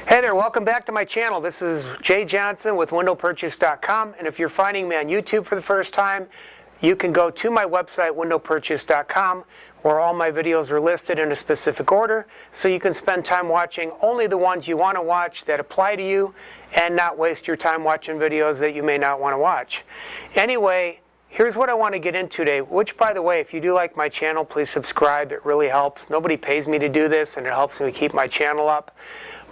Hey there, welcome back to my channel. This is Jay Johnson with WindowPurchase.com, and if you're finding me on YouTube for the first time, you can go to my website, WindowPurchase.com, where all my videos are listed in a specific order, so you can spend time watching only the ones you want to watch that apply to you, and not waste your time watching videos that you may not want to watch. Anyway, here's what I want to get into today, which, by the way, if you do like my channel, please subscribe. It really helps. Nobody pays me to do this, and it helps me keep my channel up.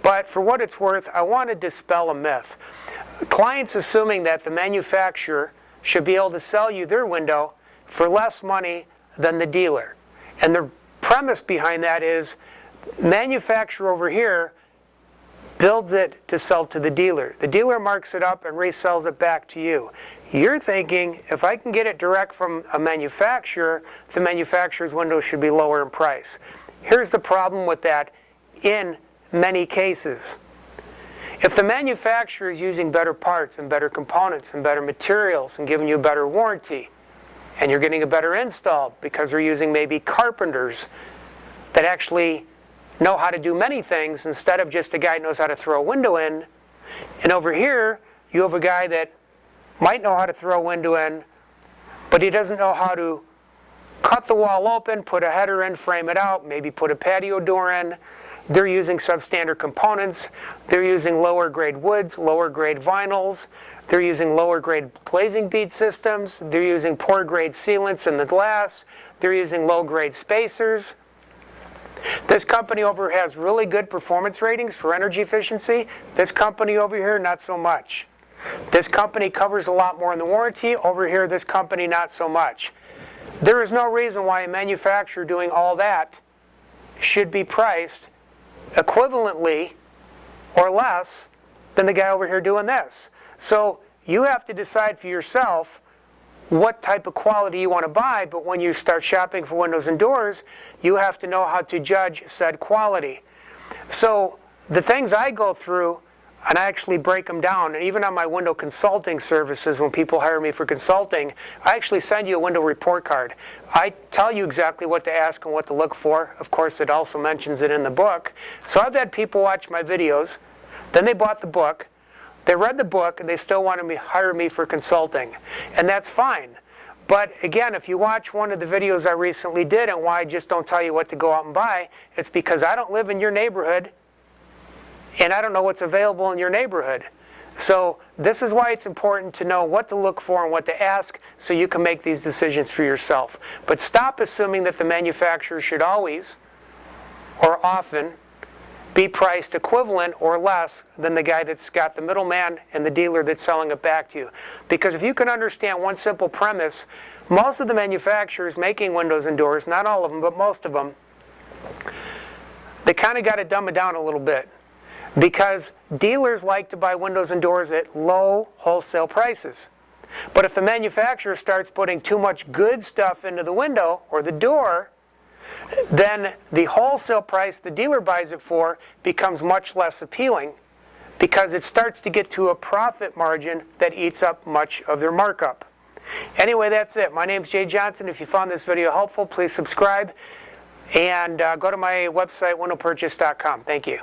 But for what it's worth, I want to dispel a myth. Clients assuming that the manufacturer should be able to sell you their window for less money than the dealer. And the premise behind that is manufacturer over here builds it to sell to the dealer. The dealer marks it up and resells it back to you. You're thinking, if I can get it direct from a manufacturer, the manufacturer's window should be lower in price. Here's the problem with that in many cases. If the manufacturer is using better parts and better components and better materials and giving you a better warranty, and you're getting a better install because they're using maybe carpenters that actually know how to do many things instead of just a guy who knows how to throw a window in, and over here you have a guy that might know how to throw a window in, but he doesn't know how to cut the wall open, put a header in, frame it out, maybe put a patio door in. They're using substandard components. They're using lower grade woods, lower grade vinyls. They're using lower grade glazing bead systems. They're using poor grade sealants in the glass. They're using low grade spacers. This company over here has really good performance ratings for energy efficiency. This company over here, not so much. This company covers a lot more in the warranty. Over here, this company, not so much. There is no reason why a manufacturer doing all that should be priced equivalently or less than the guy over here doing this. So you have to decide for yourself what type of quality you want to buy, but when you start shopping for windows and doors, you have to know how to judge said quality. So the things I go through, and I actually break them down, and even on my window consulting services, when people hire me for consulting, I actually send you a window report card. I tell you exactly what to ask and what to look for. Of course, it also mentions it in the book. So I've had people watch my videos, then they bought the book, they read the book, and they still want to hire me for consulting. And that's fine. But again, if you watch one of the videos I recently did and why I just don't tell you what to go out and buy, it's because I don't live in your neighborhood, and I don't know what's available in your neighborhood. So this is why it's important to know what to look for and what to ask so you can make these decisions for yourself. But stop assuming that the manufacturer should always or often be priced equivalent or less than the guy that's got the middleman and the dealer that's selling it back to you. Because if you can understand one simple premise, most of the manufacturers making windows and doors, not all of them, but most of them, they kind of got to dumb it down a little bit. Because dealers like to buy windows and doors at low wholesale prices. But if the manufacturer starts putting too much good stuff into the window or the door, then the wholesale price the dealer buys it for becomes much less appealing because it starts to get to a profit margin that eats up much of their markup. Anyway, that's it. My name's Jay Johnson. If you found this video helpful, please subscribe and go to my website, WindowPurchase.com. Thank you.